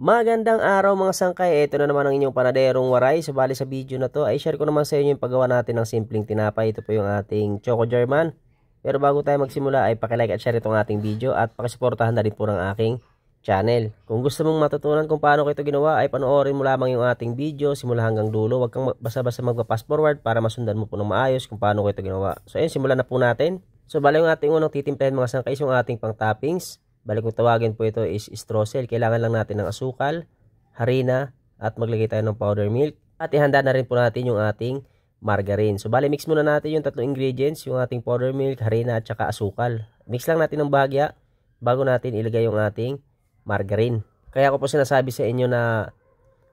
Magandang araw mga sangkay, ito na naman ang inyong panaderong waray. Subali sa video na to ay share ko naman sa inyo yung paggawa natin ng simpleng tinapay. Ito po yung ating Choco German. Pero bago tayo magsimula ay pakilike at share itong ating video at pakisuportahan na rin po ng aking channel. Kung gusto mong matutunan kung paano ko ito ginawa ay panoorin mo lamang yung ating video simula hanggang dulo. Huwag kang basta-basta magpa-fast forward para masundan mo po ng maayos kung paano ko ito ginawa. So ayun, simulan na po natin. So bali yung ating unang titimplahin mga sangkay yung ating pang toppings. Balik kung tawagin po ito is streusel. Kailangan lang natin ng asukal, harina, at maglagay tayo ng powder milk. At ihanda na rin po natin yung ating margarine. So bali mix muna natin yung tatlong ingredients, yung ating powder milk, harina, at saka asukal. Mix lang natin ng bahagya bago natin ilagay yung ating margarine. Kaya ko po sinasabi sa inyo na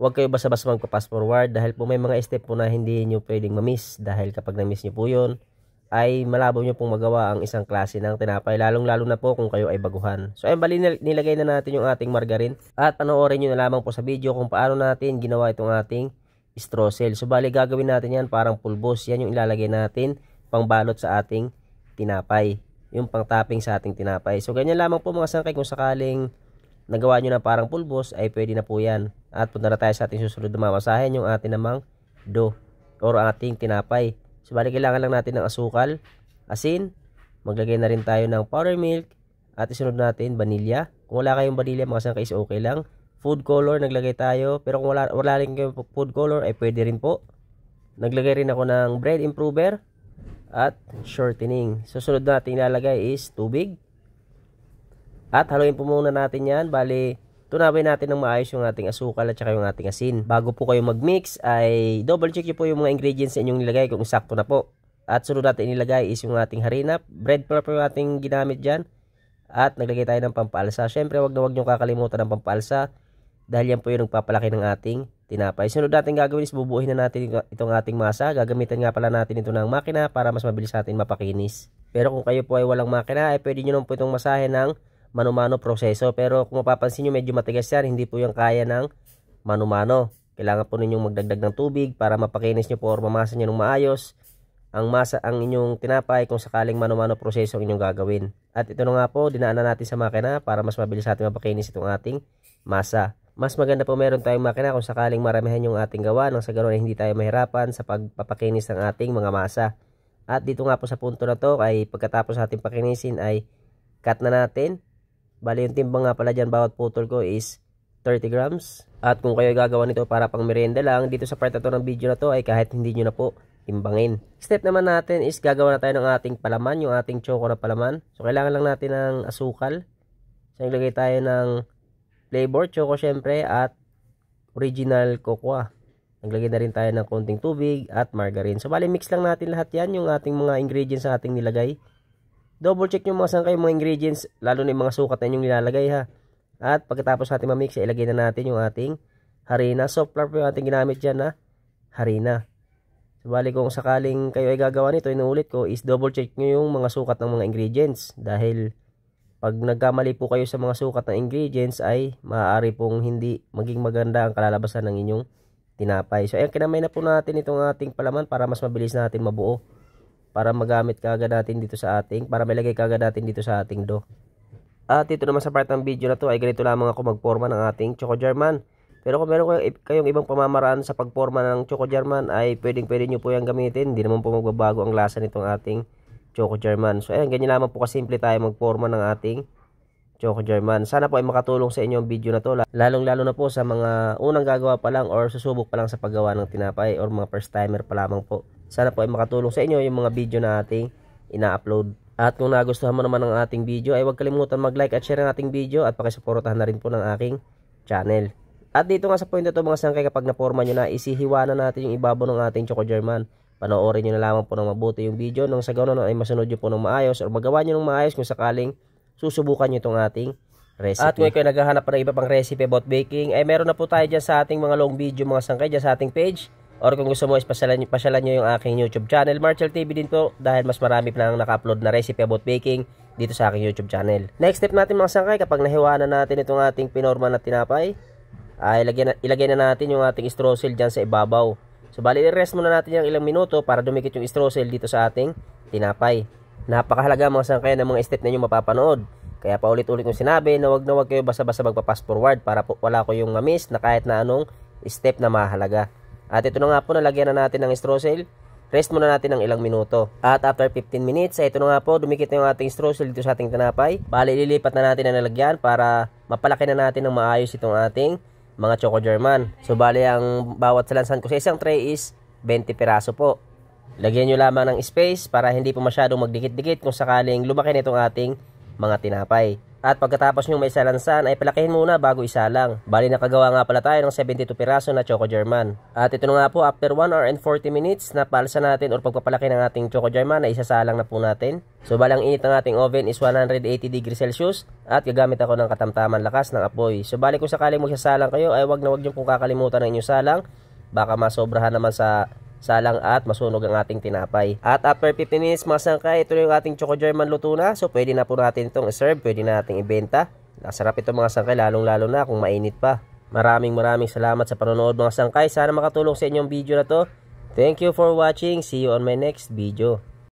huwag kayo basta-basta magpa-fast forward dahil po may mga step po na hindi nyo pwedeng ma-miss. Dahil kapag na-miss nyo po yun, ay malabo nyo pong magawa ang isang klase ng tinapay, lalong-lalo na po kung kayo ay baguhan. So ayun, bali nilagay na natin yung ating margarine at panoorin nyo na lamang po sa video kung paano natin ginawa itong ating streusel. So bali gagawin natin yan parang pulbos. Yan yung ilalagay natin pang balot sa ating tinapay, yung pang topping sa ating tinapay. So ganyan lamang po mga sangkay, kung sakaling nagawa nyo na parang pulbos ay pwede na po yan. At punta na tayo sa ating susunod na mamasahin, yung ating namang dough or ating tinapay. So bali kailangan lang natin ng asukal, asin, maglagay na rin tayo ng powder milk, at isunod natin vanilya. Kung wala kayong vanilya mga sangkay is okay lang. Food color naglagay tayo, pero kung wala rin kayong food color ay pwede rin po. Naglagay rin ako ng bread improver at shortening. Susunod natin ilalagay is tubig. At haluin po muna natin yan. Bali tunawin natin ng maayos yung ating asukal at saka yung ating asin. Bago po kayo mag-mix ay double check nyo po yung mga ingredients na inyong nilagay kung sakto na po. At sunod natin inilagay is yung ating harina. Bread flour po yung ating ginamit dyan. At naglagay tayo ng pampalsa. Syempre wag nyo kakalimutan ng pampalsa dahil yan po yung nagpapalaki ng ating tinapay. Sunod natin gagawin is bubuuhin na natin itong ating masa. Gagamitan nga pala natin ito ng makina para mas mabilis natin mapakinis. Pero kung kayo po ay walang makina ay pwede nyo naman po itong masahin ng mano-mano proseso. Pero kung mapapansin nyo medyo matigas yan, hindi po yung kaya ng mano-mano. Kailangan po ninyong magdagdag ng tubig para mapakinis nyo po or mamasa nyo ng maayos ang inyong tinapay kung sakaling mano-mano proseso ang inyong gagawin. At ito na nga po, dinaanan natin sa makina para mas mabilis natin mapakinis itong ating masa. Mas maganda po meron tayong makina kung sakaling maramihan yung ating gawa nang sa ganoon ay hindi tayo mahirapan sa pagpapakinis ng ating mga masa. At dito nga po sa punto na to ay pagkatapos natin pakinisin ay cut na natin. Bali yung timbang nga pala dyan bawat putol ko is 30 grams. At kung kayo gagawa nito para pang merienda lang, dito sa part na to ng video na to ay kahit hindi nyo na po timbangin. Step naman natin is gagawa na tayo ng ating palaman, yung ating choco na palaman. So kailangan lang natin ng asukal. So naglagay tayo ng flavor choco syempre at original cocoa. Naglagay na rin tayo ng konting tubig at margarine. So bali mix lang natin lahat yan, yung ating mga ingredients na ating nilagay. Double check nyo mga sangkay mga ingredients, lalo na yung mga sukat na inyong nilalagay ha. At pagkatapos natin mamix, ilagay na natin yung ating harina. Soft flour po yung ating ginamit dyan na harina. So bali kung sakaling kayo ay gagawa nito, inuulit ko is double check nyo yung mga sukat ng mga ingredients. Dahil pag nagkamali po kayo sa mga sukat ng ingredients ay maaari pong hindi maging maganda ang kalalabasan ng inyong tinapay. So ayan, kinamay na po natin itong ating palaman para mas mabilis natin mabuo. Para magamit kagad natin dito sa ating, para malagay kagad natin dito sa ating dough. At dito naman sa part ng video na to ay ganito lamang ako magporma ng ating Choco German. Pero kung meron kayong ibang pamamaraan sa pagporma ng Choco German ay pwede nyo po yung gamitin. Hindi naman po magbabago ang lasa nitong ating Choco German. So ayan, ganyan lamang po kasimple tayo magporma ng ating Choco German. Sana po ay makatulong sa inyo ang video na to. Lalong-lalo na po sa mga unang gagawa pa lang or susubok pa lang sa paggawa ng tinapay or mga first timer pa lamang po. Sana po ay makatulong sa inyo yung mga video na ating ina-upload. At kung nagustuhan mo naman ang ating video ay huwag kalimutan mag-like at share ang ating video at pakisuportahan na rin po ng aking channel. At dito nga sa point na to mga sangkay, kapag naporma nyo na, isihiwa na natin yung ibabaw ng ating Choco German. Panoorin nyo na lamang po ng mabuti yung video nang sa ganoon ay masunod nyo po ng maayos or magawa nyo ng maayos kung sakaling susubukan nyo itong ating recipe. At kung kayo naghahanap pa ng iba pang recipe about baking ay meron na po tayo dyan sa ating mga long video mga sangkay dyan sa ating page. Or kung gusto mo is pasyalan nyo yung aking YouTube channel, Marshall TV din po, dahil mas marami pa nang naka-upload na recipe about baking dito sa aking YouTube channel. Next step natin mga sangkay, kapag nahiwa na natin itong ating pinorma na tinapay, ay ilagay na natin yung ating streusel dyan sa ibabaw. So bali i-rest muna natin yung ilang minuto para dumikit yung streusel dito sa ating tinapay. Napakahalaga mga sangkay ng mga step na nyo mapapanood. Kaya paulit-ulit kong sinabi na wag kayo basta-basta magpa-fast forward para po wala ko yung ma-miss na kahit na anong step na mahalaga. At ito na nga po, nalagyan na natin ng streusel. Rest muna natin ng ilang minuto. At after 15 minutes, ito na nga po, dumikit na yung ating streusel dito sa ating tinapay. Bali, lilipat na natin ang nalagyan para mapalaki na natin ng maayos itong ating mga Choco German. So, bali, ang bawat salansan ko sa isang tray is 20 piraso po. Lagyan nyo lamang ng space para hindi po masyadong magdikit-dikit kung sakaling lumaki na itong ating mga tinapay. At pagkatapos nyo may salansan ay palakihin muna bago isalang. Bali nakagawa nga pala tayo ng 72 piraso na Choco German. At ito na nga po, after 1 hour and 40 minutes na paalsa natin or pagpapalaki ng ating Choco German ay isasalang na po natin. So bali ang init ng ating oven is 180 degrees Celsius at gagamit ako ng katamtaman lakas ng apoy. So bali kung sakaling magsasalang kayo ay wag nyo pong kakalimutan ng inyong salang. Baka masobrahan naman sa salang at masunog ang ating tinapay. At after 15 minutes mga sangkay, ito yung ating Choco German luto na. So pwede na po natin itong i-serve, pwede na natin ibenta. Nasarap ito mga sangkay, lalong-lalo na kung mainit pa. Maraming salamat sa panonood mga sangkay. Sana makatulong sa inyong video na to. Thank you for watching. See you on my next video.